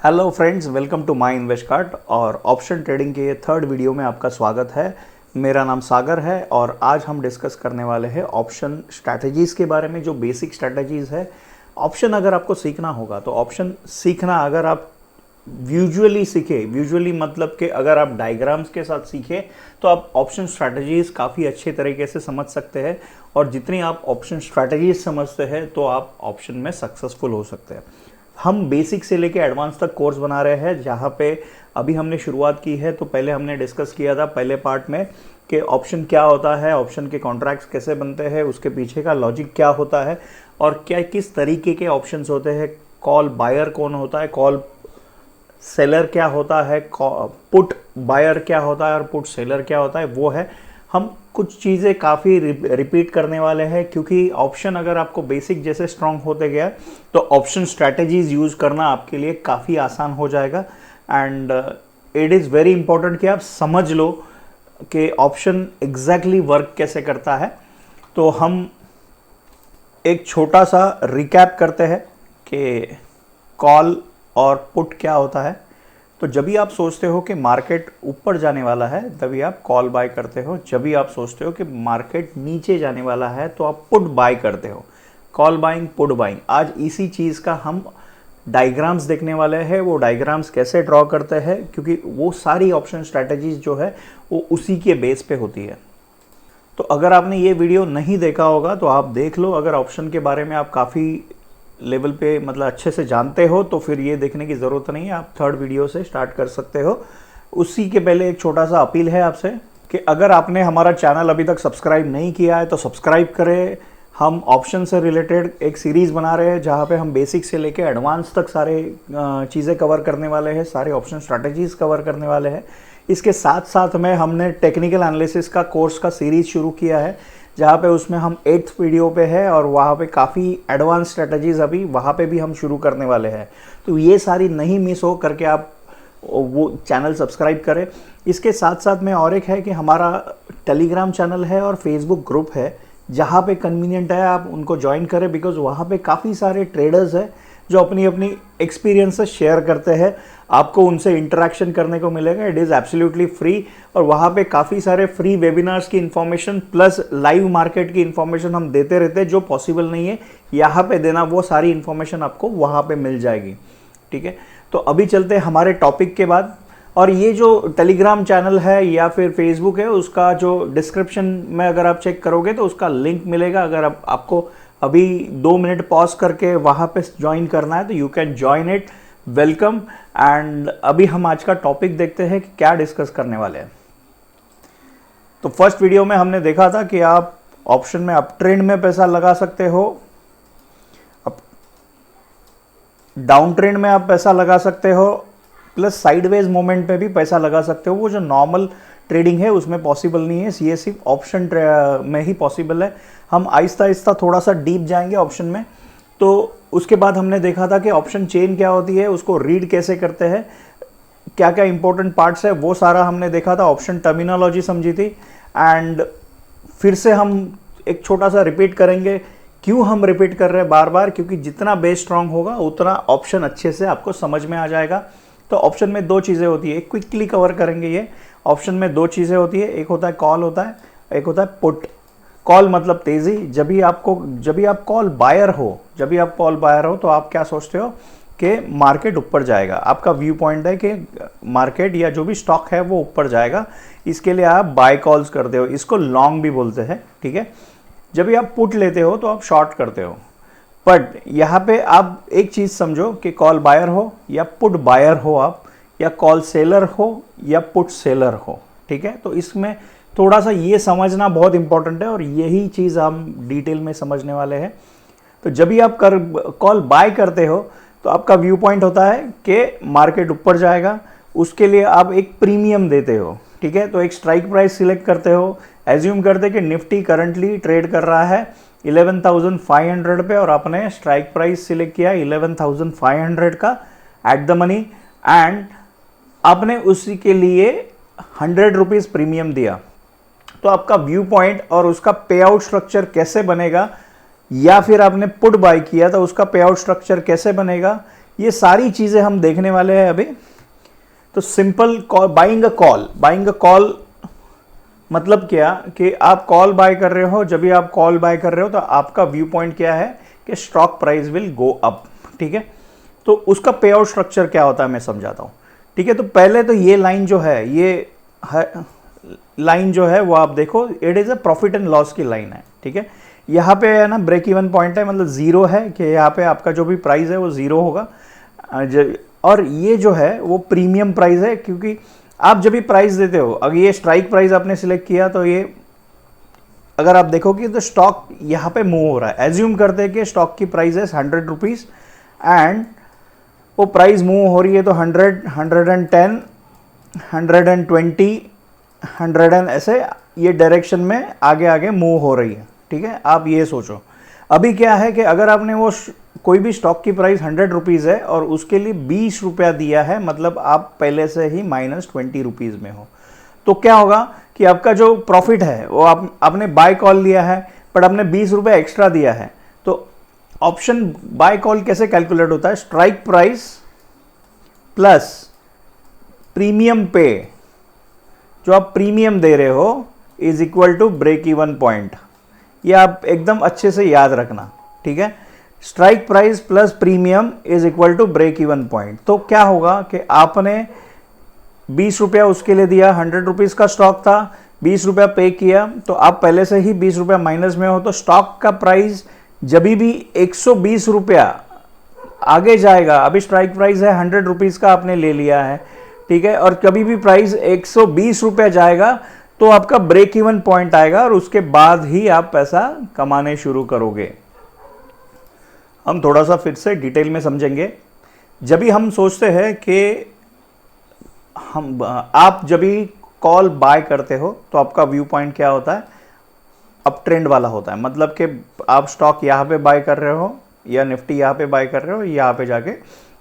Hello friends, welcome to my Invest Kart और option trading के third video में आपका स्वागत है। मेरा नाम सागर है और आज हम डिस्कस करने वाले हैं ऑप्शन स्ट्रैटेजीज़ के बारे में, जो बेसिक स्ट्रैटेजीज़ है। ऑप्शन अगर आपको सीखना होगा तो ऑप्शन सीखना अगर आप विजुअली सीखे, विजुअली मतलब कि अगर आप डायग्राम्स के साथ सीखे तो आप ऑप्शन स्ट्रैटेजीज़ काफ़ी अच्छे तरीके से समझ सकते हैं। और जितनी आप ऑप्शन स्ट्रैटेजीज समझते हैं तो आप ऑप्शन में सक्सेसफुल हो सकते हैं। हम बेसिक से लेके एडवांस तक कोर्स बना रहे हैं, जहाँ पे अभी हमने शुरुआत की है। तो पहले हमने डिस्कस किया था पहले पार्ट में कि ऑप्शन क्या होता है, ऑप्शन के कॉन्ट्रैक्ट्स कैसे बनते हैं, उसके पीछे का लॉजिक क्या होता है और क्या किस तरीके के ऑप्शंस होते हैं, कॉल बायर कौन होता है, कॉल सेलर क्या होता है, पुट बायर क्या होता है और पुट सेलर क्या होता है, वो है। हम कुछ चीज़ें काफ़ी रिपीट करने वाले हैं, क्योंकि ऑप्शन अगर आपको बेसिक जैसे स्ट्रांग होते गया तो ऑप्शन स्ट्रैटेजीज यूज़ करना आपके लिए काफ़ी आसान हो जाएगा। And it is very important कि आप समझ लो कि ऑप्शन एग्जैक्टली वर्क कैसे करता है। तो हम एक छोटा सा रिकैप करते हैं कि कॉल और पुट क्या होता है। तो जब भी आप सोचते हो कि मार्केट ऊपर जाने वाला है तभी आप कॉल बाय करते हो, जब भी आप सोचते हो कि मार्केट नीचे जाने वाला है तो आप पुट बाय करते हो। कॉल बाइंग, पुट बाइंग, आज इसी चीज़ का हम डायग्राम्स देखने वाले हैं। वो डायग्राम्स कैसे ड्रॉ करते हैं, क्योंकि वो सारी ऑप्शन स्ट्रैटेजीज जो है वो उसी के बेस पे होती है। तो अगर आपने ये वीडियो नहीं देखा होगा तो आप देख लो। अगर ऑप्शन के बारे में आप काफ़ी लेवल पे मतलब अच्छे से जानते हो तो फिर ये देखने की ज़रूरत नहीं है, आप थर्ड वीडियो से स्टार्ट कर सकते हो। उसी के पहले एक छोटा सा अपील है आपसे कि अगर आपने हमारा चैनल अभी तक सब्सक्राइब नहीं किया है तो सब्सक्राइब करें। हम ऑप्शन से रिलेटेड एक सीरीज़ बना रहे हैं जहाँ पे हम बेसिक से लेके एडवांस तक सारे चीज़ें कवर करने वाले हैं, सारे ऑप्शन स्ट्रैटेजीज़ कवर करने वाले हैं। इसके साथ साथ में हमने टेक्निकल एनालिसिस का कोर्स का सीरीज़ शुरू किया है, जहाँ पे उसमें हम 8th वीडियो पे है और वहाँ पे काफ़ी एडवांस स्ट्रेटजीज़ अभी वहाँ पे भी हम शुरू करने वाले हैं। तो ये सारी नहीं मिस हो करके आप वो चैनल सब्सक्राइब करें। इसके साथ साथ में और एक है कि हमारा टेलीग्राम चैनल है और फेसबुक ग्रुप है, जहाँ पे कन्वीनियंट है आप उनको ज्वाइन करें, बिकॉज वहाँ पे काफ़ी सारे ट्रेडर्स हैं जो अपनी अपनी एक्सपीरियंसेस शेयर करते हैं। आपको उनसे इंटरेक्शन करने को मिलेगा, इट इज़ एब्सोल्युटली फ्री। और वहाँ पे काफ़ी सारे फ्री वेबिनार्स की इन्फॉर्मेशन प्लस लाइव मार्केट की इन्फॉर्मेशन हम देते रहते हैं, जो पॉसिबल नहीं है यहाँ पे देना। वो सारी इन्फॉर्मेशन आपको वहाँ पे मिल जाएगी, ठीक है। तो अभी चलते हैं हमारे टॉपिक के बाद। और ये जो टेलीग्राम चैनल है या फिर फेसबुक है, उसका जो डिस्क्रिप्शन में अगर आप चेक करोगे तो उसका लिंक मिलेगा। अगर आपको अभी 2 मिनट पॉज करके वहाँ पे ज्वाइन करना है तो you can join it, welcome. And अभी हम आज का टॉपिक देखते हैं कि क्या डिस्कस करने वाले हैं। तो फर्स्ट वीडियो में हमने देखा था कि आप ऑप्शन में अप ट्रेंड में पैसा लगा सकते हो, अब डाउन ट्रेंड में आप पैसा लगा सकते हो, प्लस साइडवेज मोमेंट में भी पैसा लगा सकते हो। वो जो नॉर्मल ट्रेडिंग है उसमें पॉसिबल नहीं है, ये सिर्फ ऑप्शन में ही पॉसिबल है। हम आहिस्ता आहिस्ता थोड़ा सा डीप जाएंगे ऑप्शन में। तो उसके बाद हमने देखा था कि ऑप्शन चेन क्या होती है, उसको रीड कैसे करते हैं, क्या क्या इंपॉर्टेंट पार्ट्स है, वो सारा हमने देखा था। ऑप्शन टर्मिनोलॉजी समझी थी। एंड फिर से हम एक छोटा सा रिपीट करेंगे। क्यों हम रिपीट कर रहे हैं बार बार, क्योंकि जितना बेस स्ट्रांग होगा उतना ऑप्शन अच्छे से आपको समझ में आ जाएगा। तो ऑप्शन में 2 चीज़ें होती है, क्विकली कवर करेंगे ये। ऑप्शन में 2 चीज़ें होती है, एक होता है कॉल होता है, एक होता है पुट। कॉल मतलब तेज़ी। जब भी आप कॉल बायर हो तो आप क्या सोचते हो कि मार्केट ऊपर जाएगा। आपका व्यू पॉइंट है कि मार्केट या जो भी स्टॉक है वो ऊपर जाएगा, इसके लिए आप बाय कॉल्स करते हो। इसको लॉन्ग भी बोलते हैं, ठीक है। जब भी आप पुट लेते हो तो आप शॉर्ट करते हो। बट यहाँ पे आप एक चीज़ समझो कि कॉल बायर हो या पुट बायर हो आप, या कॉल सेलर हो या पुट सेलर हो, ठीक है। तो इसमें थोड़ा सा ये समझना बहुत इंपॉर्टेंट है और यही चीज़ हम डिटेल में समझने वाले हैं। तो जब भी आप कॉल बाय करते हो तो आपका व्यू पॉइंट होता है कि मार्केट ऊपर जाएगा, उसके लिए आप एक प्रीमियम देते हो, ठीक है। तो एक स्ट्राइक प्राइस सिलेक्ट करते हो। एज्यूम करते कि निफ्टी करंटली ट्रेड कर रहा है 11,500 पे और आपने स्ट्राइक प्राइस सिलेक्ट किया 11,500 का एट द मनी, एंड आपने उसी के लिए 100 रुपीज़ प्रीमियम दिया। तो आपका व्यू पॉइंट और उसका पे आउट स्ट्रक्चर कैसे बनेगा, या फिर आपने पुट बाय किया तो उसका पे आउट स्ट्रक्चर कैसे बनेगा, ये सारी चीज़ें हम देखने वाले हैं अभी। तो simple call, buying a call मतलब क्या कि आप कॉल बाय कर रहे हो। जब भी आप कॉल बाय कर रहे हो तो आपका व्यू पॉइंट क्या है कि stock price will go up, ठीक है। तो उसका पे आउट स्ट्रक्चर क्या होता है मैं समझाता हूँ, ठीक है। तो पहले तो ये लाइन जो है, ये लाइन जो है वो आप देखो, it is a profit and loss की लाइन है, ठीक है। यहाँ पे है ना ब्रेक इवन पॉइंट है, मतलब ज़ीरो है कि यहाँ पे आपका जो भी प्राइस है वो ज़ीरो होगा। और ये जो है वो प्रीमियम प्राइस है, क्योंकि आप जब भी प्राइस देते हो, अगर ये स्ट्राइक प्राइस आपने सिलेक्ट किया तो ये अगर आप देखोगे तो स्टॉक यहाँ पे मूव हो रहा है। एज्यूम करते हैं कि स्टॉक की प्राइस है 100 रुपीज़ एंड वो प्राइस मूव हो रही है तो 100, 110, 120, 100 ऐसे ये डायरेक्शन में आगे आगे मूव हो रही है, ठीक है। आप ये सोचो अभी क्या है कि अगर आपने वो कोई भी स्टॉक की प्राइस 100 रुपीज़ है और उसके लिए 20 रुपया दिया है, मतलब आप पहले से ही -20 रुपीज़ में हो, तो क्या होगा कि आपका जो प्रॉफिट है वो आपने बाय कॉल लिया है बट आपने 20 रुपये एक्स्ट्रा दिया है। तो ऑप्शन बाय कॉल कैसे कैलकुलेट होता है, स्ट्राइक प्राइस प्लस प्रीमियम पे, जो आप प्रीमियम दे रहे हो, is equal to break even point. ये आप एकदम अच्छे से याद रखना, ठीक है। Strike price plus premium is equal to break even point. तो क्या होगा कि आपने 20 रुपया उसके लिए दिया, 100 रुपीज़ का स्टॉक था, 20 रुपया पे किया, तो आप पहले से ही 20 रुपया माइनस में हो। तो स्टॉक का प्राइस जब भी 120 रुपया आगे जाएगा, अभी स्ट्राइक प्राइस है 100 रुपीज़ का आपने ले लिया है, ठीक है, और कभी भी प्राइस 120 रुपया जाएगा तो आपका ब्रेक इवन पॉइंट आएगा और उसके बाद ही आप पैसा कमाने शुरू करोगे। हम थोड़ा सा फिर से डिटेल में समझेंगे। जब भी हम सोचते हैं कि आप जब भी कॉल बाय करते हो तो आपका व्यू पॉइंट क्या होता है, अप ट्रेंड वाला होता है। मतलब कि आप स्टॉक यहाँ पे बाय कर रहे हो या निफ्टी यहाँ पे बाय कर रहे हो, यहाँ पे जाके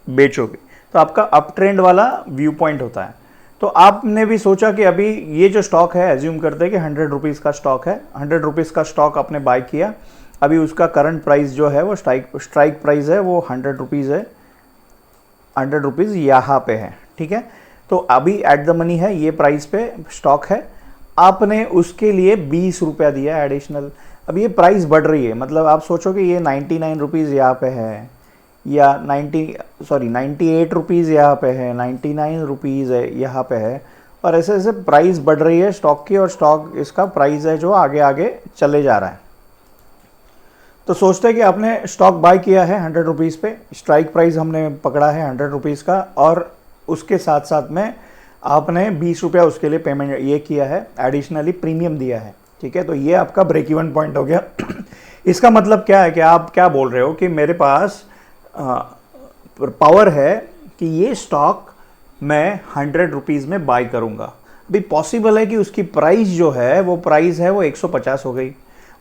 बेचोगे, तो आपका अप ट्रेंड वाला व्यू पॉइंट होता है। तो आपने भी सोचा कि अभी ये जो स्टॉक है, एज्यूम करते हैं कि 100 रुपीज़ का स्टॉक है, 100 रुपीज़ का स्टॉक आपने बाय किया, अभी उसका करंट प्राइस जो है वो स्ट्राइक प्राइस है वो 100 रुपीज़ है, 100 रुपीज़ यहाँ पे है, ठीक है। तो अभी एट द मनी है, ये प्राइस पे स्टॉक है, आपने उसके लिए 20 रुपया दिया एडिशनल। अब ये प्राइस बढ़ रही है, मतलब आप सोचो कि ये 99 रुपीज़ यहाँ पे है या 98 रुपीज़ यहाँ पे है, 99 रुपीज़ है यहाँ पे है, और ऐसे ऐसे प्राइस बढ़ रही है स्टॉक की, और स्टॉक इसका प्राइस है जो आगे आगे चले जा रहा है। तो सोचते हैं कि आपने स्टॉक बाय किया है 100 रुपीज़ पे, स्ट्राइक प्राइस हमने पकड़ा है 100 रुपीज़ का, और उसके साथ साथ में आपने 20 रुपया उसके लिए पेमेंट ये किया है, एडिशनली प्रीमियम दिया है, ठीक है। तो ये आपका ब्रेक इवन पॉइंट हो गया। इसका मतलब क्या है कि आप क्या बोल रहे हो कि मेरे पास पावर है कि ये स्टॉक मैं 100 रुपीज़ में बाय करूँगा। अभी पॉसिबल है कि उसकी प्राइस जो है वो 150 हो गई,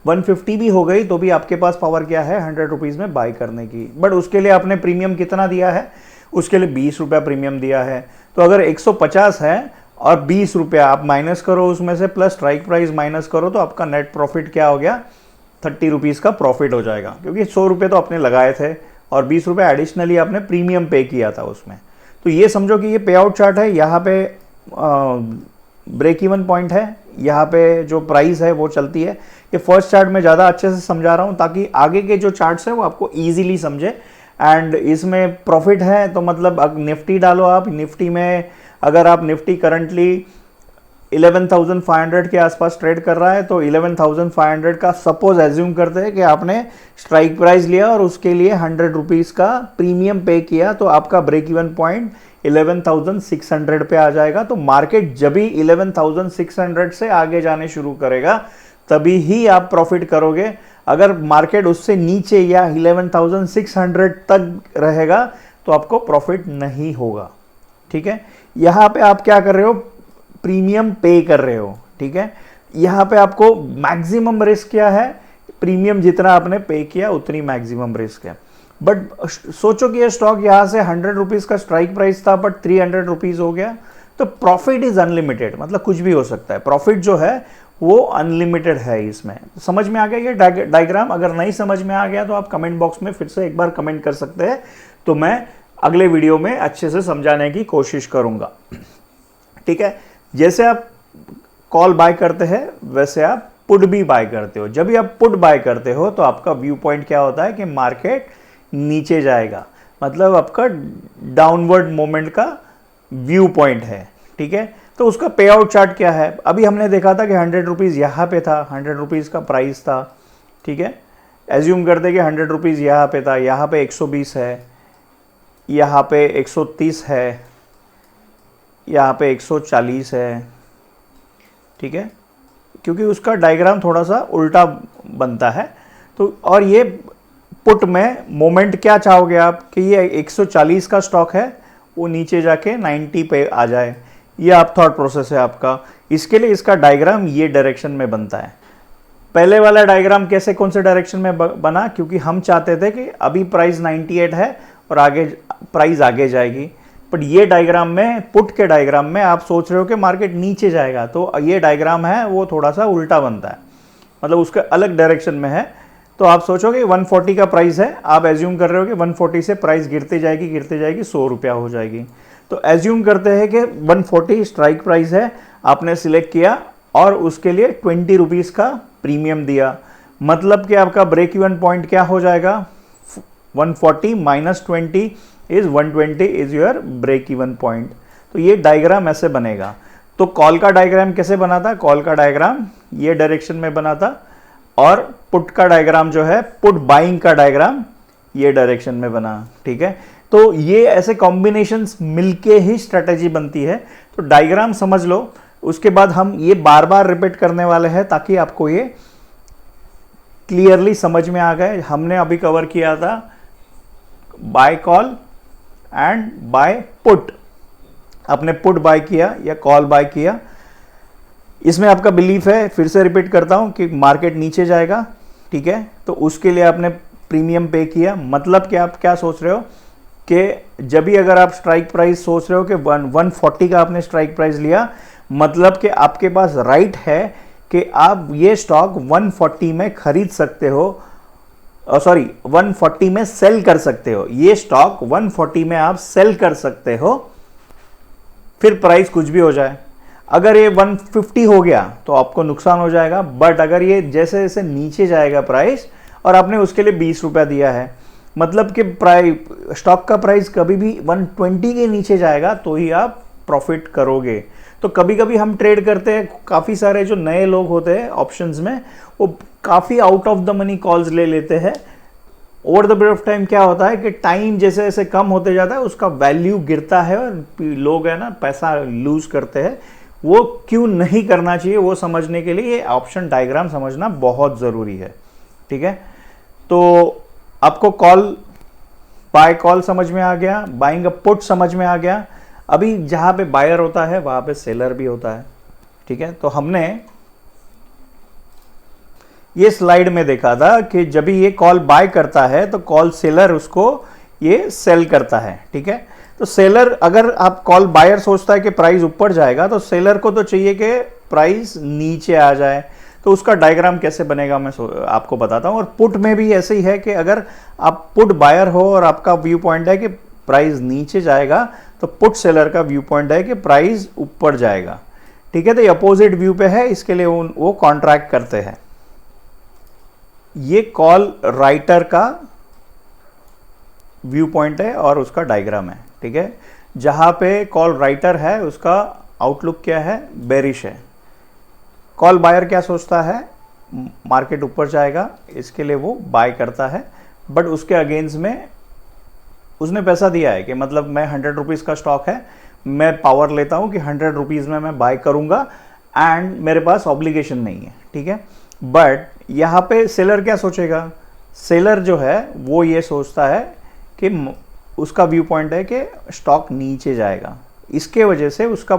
150 भी हो गई, तो भी आपके पास पावर क्या है 100 रुपीज़ में बाय करने की। बट उसके लिए आपने प्रीमियम कितना दिया है, उसके लिए 20 रुपया प्रीमियम दिया है। तो अगर 150 है और 20 रुपया आप माइनस करो उसमें से, प्लस स्ट्राइक प्राइस माइनस करो, तो आपका नेट प्रॉफिट क्या हो गया, 30 रुपीज़ का प्रॉफिट हो जाएगा, क्योंकि 100 रुपये तो आपने लगाए थे और 20 रुपये एडिशनली आपने प्रीमियम पे किया था उसमें। तो ये समझो कि ये पे आउट चार्ट है, यहाँ पे ब्रेक इवन पॉइंट है, यहाँ पे जो प्राइस है वो चलती है। ये फर्स्ट चार्ट में ज़्यादा अच्छे से समझा रहा हूँ ताकि आगे के जो चार्ट्स हैं वो आपको ईजिली समझे। एंड इसमें प्रॉफिट है तो मतलब अब निफ्टी डालो आप, निफ्टी में अगर आप निफ्टी करंटली 11,500 के आसपास ट्रेड कर रहा है, तो 11,500 का सपोज एज्यूम करते हैं कि आपने स्ट्राइक प्राइस लिया और उसके लिए 100 रुपीज़ का प्रीमियम पे किया, तो आपका ब्रेक इवन पॉइंट 11,600 पे आ जाएगा। तो मार्केट जब भी 11,600 से आगे जाने शुरू करेगा तभी ही आप प्रॉफिट करोगे। अगर मार्केट उससे नीचे या 11,600 तक रहेगा तो आपको प्रॉफिट नहीं होगा, ठीक है। यहाँ पे आप क्या कर रहे हो, प्रीमियम पे कर रहे हो, ठीक है। यहाँ पे आपको मैक्सिमम रिस्क क्या है, प्रीमियम जितना आपने पे किया उतनी मैक्सिमम रिस्क है। बट सोचो कि ये स्टॉक यहाँ से 100 रुपीज़ का स्ट्राइक प्राइस था बट 300 रुपीज़ हो गया, तो प्रॉफिट इज अनलिमिटेड, मतलब कुछ भी हो सकता है। प्रॉफिट जो है वो अनलिमिटेड है इसमें। समझ में आ गया ये डायग्राम? अगर नहीं समझ में आ गया तो आप कमेंट बॉक्स में फिर से एक बार कमेंट कर सकते हैं, तो मैं अगले वीडियो में अच्छे से समझाने की कोशिश करूँगा। ठीक है, जैसे आप कॉल बाय करते हैं वैसे आप पुट भी बाय करते हो। जब भी आप पुट बाय करते हो तो आपका व्यू पॉइंट क्या होता है कि मार्केट नीचे जाएगा, मतलब आपका डाउनवर्ड मोमेंट का व्यू पॉइंट है। ठीक है, तो उसका पे आउट चार्ट क्या है? अभी हमने देखा था कि 100 रुपीज़ यहाँ पे था, 100 रुपीज़ का प्राइस था। ठीक है, एज्यूम करते कि 100 रुपीज़ यहाँ पे था, यहाँ पे 120 है, यहाँ पे 130 है, यहाँ पे 140 है। ठीक है, क्योंकि उसका डायग्राम थोड़ा सा उल्टा बनता है। तो और ये पुट में मोमेंट क्या चाहोगे आप कि ये 140 का स्टॉक है वो नीचे जाके 90 पे आ जाए, ये आप थॉट प्रोसेस है आपका। इसके लिए इसका डायग्राम ये डायरेक्शन में बनता है। पहले वाला डायग्राम कैसे, कौन से डायरेक्शन में बना? क्योंकि हम चाहते थे कि अभी प्राइस 98 है और आगे प्राइस आगे जाएगी। बट ये डायग्राम में, पुट के डायग्राम में आप सोच रहे हो कि मार्केट नीचे जाएगा, तो ये डायग्राम है वो थोड़ा सा उल्टा बनता है, मतलब उसके अलग डायरेक्शन में है। तो आप सोचोगे 140 का प्राइस है, आप एज्यूम कर रहे हो कि 140 से प्राइस गिरते जाएगी 100 रुपया हो जाएगी। तो एज्यूम करते हैं कि 140 स्ट्राइक प्राइस है, आपने सिलेक्ट किया और उसके लिए 20 रुपीज़ का प्रीमियम दिया, मतलब कि आपका ब्रेक इवन पॉइंट क्या हो जाएगा? 140 minus 20 is 120 is your break even point. तो ये डायग्राम ऐसे बनेगा। तो कॉल का डायग्राम कैसे बना था? कॉल का डायग्राम ये डायरेक्शन में बना था और पुट का डायग्राम जो है, पुट बाइंग का डायग्राम ये डायरेक्शन में बना। ठीक है, तो ये ऐसे कॉम्बिनेशंस मिलके ही स्ट्रेटेजी बनती है। तो डायग्राम समझ लो, उसके बाद हम ये बार बार रिपीट करने वाले हैं ताकि आपको ये क्लियरली समझ में आ गए। हमने अभी कवर किया था buy call and buy put. आपने पुट बाय किया या कॉल बाय किया, इसमें आपका बिलीफ है, फिर से रिपीट करता हूं, कि मार्केट नीचे जाएगा। ठीक है, तो उसके लिए आपने प्रीमियम पे किया। मतलब कि आप क्या सोच रहे हो कि जब भी अगर आप स्ट्राइक प्राइस सोच रहे हो कि 140 का आपने स्ट्राइक प्राइस लिया, मतलब कि आपके पास राइट है कि आप ये स्टॉक 140 में खरीद सकते हो, 140 में सेल कर सकते हो। ये स्टॉक 140 में आप सेल कर सकते हो, फिर प्राइस कुछ भी हो जाए। अगर ये 150 हो गया तो आपको नुकसान हो जाएगा। बट अगर ये जैसे जैसे नीचे जाएगा प्राइस और आपने उसके लिए 20 रुपया दिया है, मतलब कि प्राइस, स्टॉक का प्राइस कभी भी 120 के नीचे जाएगा तो ही आप प्रॉफिट करोगे। तो कभी कभी हम ट्रेड करते हैं, काफ़ी सारे जो नए लोग होते हैं ऑप्शंस में, वो काफ़ी out of the money calls ले लेते हैं। Over the period of time क्या होता है कि टाइम जैसे जैसे कम होते जाता है उसका वैल्यू गिरता है और लोग है ना पैसा लूज करते हैं। वो क्यों नहीं करना चाहिए वो समझने के लिए ये ऑप्शन डायग्राम समझना बहुत ज़रूरी है। ठीक है, तो आपको कॉल बाय कॉल समझ में आ गया, बाइंग अ पुट समझ में आ गया। अभी जहाँ पे बायर होता है वहाँ पे सेलर भी होता है। ठीक है, तो हमने ये स्लाइड में देखा था कि जब भी ये कॉल बाय करता है तो कॉल सेलर उसको ये सेल करता है। ठीक है, तो सेलर, अगर आप कॉल बायर सोचता है कि प्राइस ऊपर जाएगा तो सेलर को तो चाहिए कि प्राइस नीचे आ जाए। तो उसका डायग्राम कैसे बनेगा मैं आपको बताता हूँ। और पुट में भी ऐसे ही है कि अगर आप पुट बायर हो और आपका व्यू पॉइंट है कि प्राइस नीचे जाएगा, तो पुट सेलर का व्यू पॉइंट है कि प्राइस ऊपर जाएगा। ठीक है, तो ये अपोजिट व्यू पे है, इसके लिए वो कॉन्ट्रैक्ट करते हैं। ये कॉल राइटर का व्यू पॉइंट है और उसका डायग्राम है। ठीक है, जहां पे कॉल राइटर है उसका आउटलुक क्या है? बेरिश है। कॉल बायर क्या सोचता है? मार्केट ऊपर जाएगा, इसके लिए वो बाय करता है। बट उसके अगेंस्ट में उसने पैसा दिया है कि मतलब मैं 100 रुपीज़ का स्टॉक है, मैं पावर लेता हूं कि 100 रुपीज़ में मैं बाय करूंगा एंड मेरे पास ऑब्लिगेशन नहीं है। ठीक है, बट यहाँ पे सेलर क्या सोचेगा? सेलर जो है वो ये सोचता है कि उसका व्यू पॉइंट है कि स्टॉक नीचे जाएगा, इसके वजह से उसका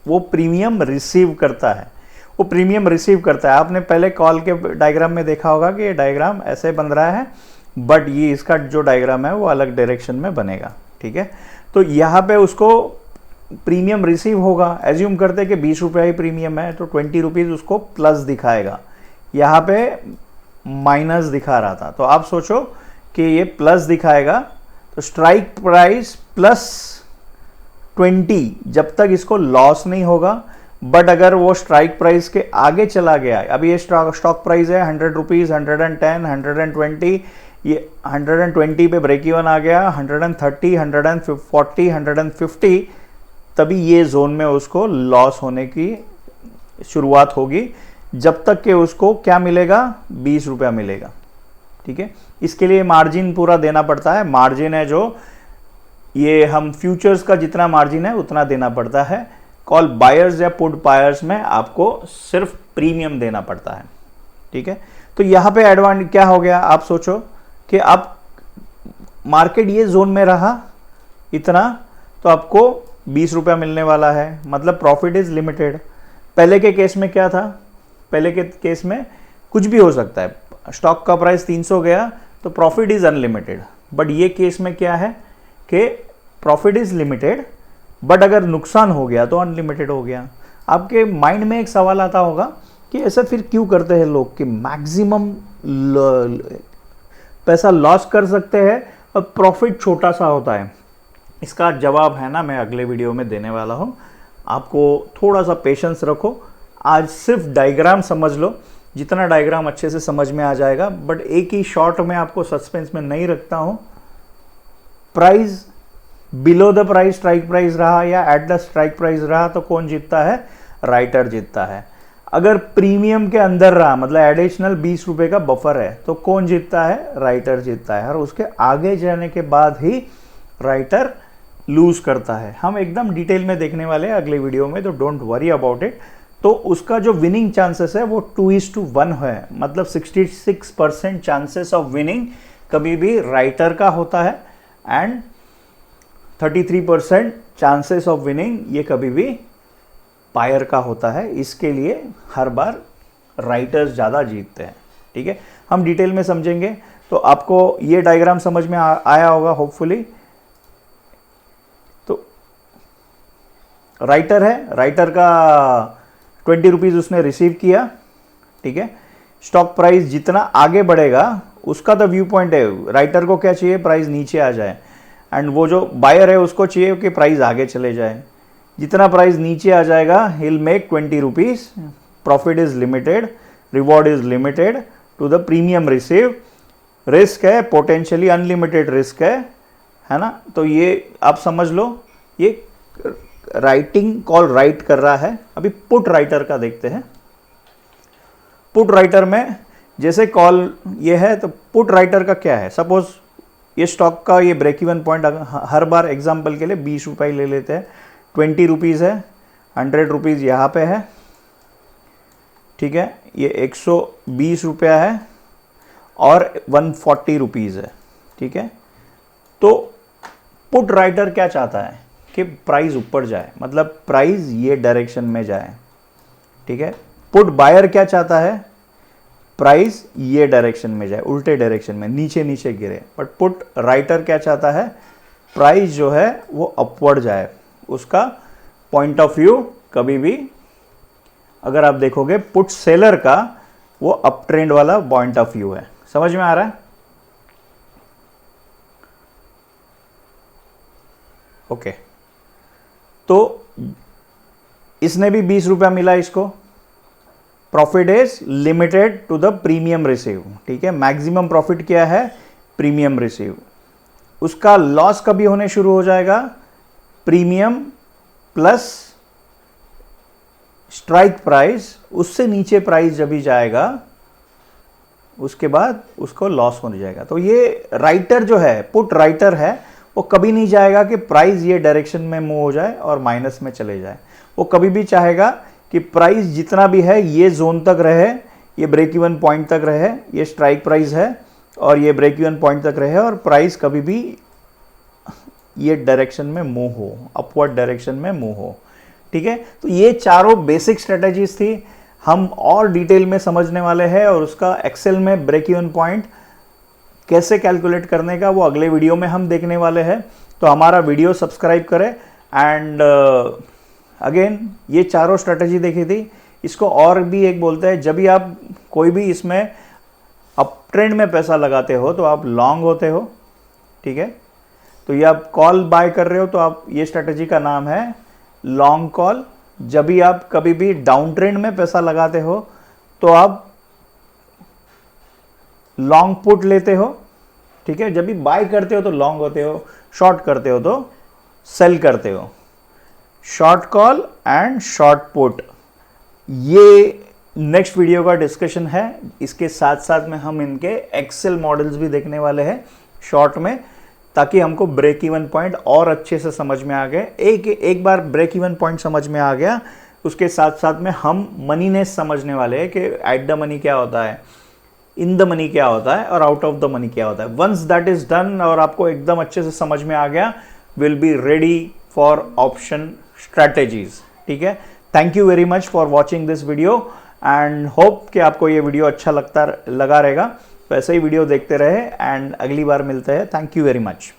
वो प्रीमियम रिसीव करता है। वो प्रीमियम रिसीव करता है। आपने पहले कॉल के डायग्राम में देखा होगा कि ये डायग्राम ऐसे बन रहा है, बट ये इसका जो डायग्राम है वो अलग डायरेक्शन में बनेगा। ठीक है, तो यहाँ पे उसको प्रीमियम रिसीव होगा। एज्यूम करते हैं कि 20 रुपया ही प्रीमियम है, तो 20 रुपीज़ उसको प्लस दिखाएगा। यहाँ पे माइनस दिखा रहा था, तो आप सोचो कि ये प्लस दिखाएगा तो स्ट्राइक प्राइस प्लस 20 जब तक इसको लॉस नहीं होगा। बट अगर वो स्ट्राइक प्राइस के आगे चला गया, अभी ये स्टॉक प्राइस है 100 रुपीज़, 110, 120, ये 120 पे ब्रेक इवन आ गया, 130, 140, 150, तभी ये जोन में उसको लॉस होने की शुरुआत होगी, जब तक कि उसको क्या मिलेगा, 20 रुपया मिलेगा। ठीक है, इसके लिए मार्जिन पूरा देना पड़ता है। मार्जिन है जो ये हम फ्यूचर्स का जितना मार्जिन है उतना देना पड़ता है। कॉल बायर्स या पुट बायर्स में आपको सिर्फ प्रीमियम देना पड़ता है। ठीक है, तो यहाँ पे एडवांटेज क्या हो गया, आप सोचो कि आप मार्केट ये जोन में रहा इतना, तो आपको 20 रुपया मिलने वाला है, मतलब प्रॉफिट इज लिमिटेड। पहले के केस में क्या था, पहले के केस में कुछ भी हो सकता है, स्टॉक का प्राइस 300 गया तो प्रॉफिट इज अनलिमिटेड। बट ये केस में क्या है कि प्रॉफिट इज लिमिटेड, बट अगर नुकसान हो गया तो अनलिमिटेड हो गया। आपके माइंड में एक सवाल आता होगा कि ऐसा फिर क्यों करते हैं लोग कि मैक्सिमम पैसा लॉस कर सकते हैं और प्रॉफिट छोटा सा होता है। इसका जवाब है ना, मैं अगले वीडियो में देने वाला हूँ। आपको थोड़ा सा पेशेंस रखो, आज सिर्फ डायग्राम समझ लो, जितना डायग्राम अच्छे से समझ में आ जाएगा। बट एक ही शॉर्ट में आपको सस्पेंस में नहीं रखता हूँ। Price below the price strike price रहा या एट द स्ट्राइक प्राइस रहा तो कौन जीतता है, राइटर जीतता है। अगर प्रीमियम के अंदर रहा, मतलब एडिशनल 20 रुपए का बफर है, तो कौन जीतता है, राइटर जीतता है। और उसके आगे जाने के बाद ही राइटर लूज करता है। हम एकदम डिटेल में देखने वाले हैं अगले वीडियो में, तो डोंट वरी अबाउट इट। तो उसका जो विनिंग चांसेस है वो 2:1 है, मतलब 66% चांसेस ऑफ विनिंग कभी भी राइटर का होता है एंड 33% चांसेस ऑफ विनिंग ये कभी भी बायर का होता है। इसके लिए हर बार राइटर्स ज़्यादा जीतते हैं। ठीक है, हम डिटेल में समझेंगे। तो आपको ये डायग्राम समझ में आया होगा होपफुली। तो राइटर है, राइटर का 20 रुपीज़ उसने रिसीव किया। ठीक है, स्टॉक प्राइस जितना आगे बढ़ेगा उसका तो व्यू पॉइंट है, राइटर को क्या चाहिए, प्राइस नीचे आ जाए, एंड वो जो बायर है उसको चाहिए कि प्राइस आगे चले जाए। जितना प्राइस नीचे आ जाएगा he'll make 20 rupees, profit is limited, reward is limited to the premium receive. Risk है, पोटेंशियली अनलिमिटेड रिस्क है ना। तो ये आप समझ लो, ये राइटिंग कॉल राइट कर रहा है। अभी पुट राइटर का देखते हैं। पुट राइटर में जैसे कॉल ये है, तो पुट राइटर का क्या है, सपोज ये स्टॉक का ये ब्रेक इवन पॉइंट हर बार एग्जांपल के लिए 20 रुपये ले लेते हैं, 20 रुपीज़ है, 100 रुपीज़ यहाँ पे है। ठीक है, ये 120 रुपया है और 140 रुपीज़ है। ठीक है, तो पुट राइटर क्या चाहता है कि प्राइस ऊपर जाए, मतलब प्राइस ये डायरेक्शन में जाए। ठीक है, पुट बायर क्या चाहता है, प्राइस ये डायरेक्शन में जाए, उल्टे डायरेक्शन में, नीचे नीचे गिरे। बट पुट राइटर क्या चाहता है, प्राइस जो है वो अपवर्ड जाए। उसका पॉइंट ऑफ व्यू कभी भी, अगर आप देखोगे पुट सेलर का, वो अप ट्रेंड वाला पॉइंट ऑफ व्यू है। समझ में आ रहा है? ओके, तो इसने भी 20 रुपया मिला इसको। Profit is limited to the premium receive. ठीक है, मैक्सिमम प्रॉफिट क्या है, प्रीमियम रिसीव। उसका लॉस कभी होने शुरू हो जाएगा, प्रीमियम प्लस स्ट्राइक प्राइस, उससे नीचे प्राइस जब भी जाएगा उसके बाद उसको लॉस होने जाएगा। तो ये राइटर जो है, पुट राइटर है, वो कभी नहीं चाहेगा कि प्राइस ये डायरेक्शन में मूव हो जाए और माइनस में चले जाए। वो कभी भी चाहेगा कि प्राइस जितना भी है ये जोन तक रहे, ये ब्रेक इवन पॉइंट तक रहे, ये स्ट्राइक प्राइस है और ये ब्रेक इवन पॉइंट तक रहे, और प्राइस कभी भी ये डायरेक्शन में मूव हो, अपवर्ड डायरेक्शन में मूव हो। ठीक है, तो ये चारों बेसिक स्ट्रेटजीज थी। हम और डिटेल में समझने वाले हैं, और उसका एक्सेल में ब्रेक इवन पॉइंट कैसे कैलकुलेट करने का वो अगले वीडियो में हम देखने वाले हैं। तो हमारा वीडियो सब्सक्राइब करें। एंड अगेन ये चारों स्ट्रेटजी देखी थी, इसको और भी एक बोलते हैं, जब भी आप कोई भी इसमें अप ट्रेंड में पैसा लगाते हो तो आप लॉन्ग होते हो। ठीक है, तो ये आप कॉल बाय कर रहे हो तो आप ये स्ट्रैटेजी का नाम है लॉन्ग कॉल। जब भी आप कभी भी डाउन ट्रेंड में पैसा लगाते हो तो आप लॉन्ग पुट लेते हो, ठीक है। जब भी बाय करते हो तो लॉन्ग होते हो, शॉर्ट करते हो तो सेल करते हो। Short call and short put, ये नेक्स्ट वीडियो का डिस्कशन है। इसके साथ साथ में हम इनके एक्सेल मॉडल्स भी देखने वाले हैं शॉर्ट में, ताकि हमको ब्रेक इवन पॉइंट और अच्छे से समझ में आ गए। एक बार ब्रेक इवन पॉइंट समझ में आ गया, उसके साथ साथ में हम मनीनेस समझने वाले हैं कि एट द मनी क्या होता है, इन द मनी क्या होता है और आउट ऑफ द मनी क्या होता है। वंस दैट इज डन और आपको एकदम अच्छे से समझ में आ गया, will be ready for option strategies, ठीक है। Thank you very much for watching this video and hope कि आपको ये वीडियो अच्छा लगा रहेगा। तो ऐसे ही वीडियो देखते रहे एंड अगली बार मिलते हैं। Thank you very much.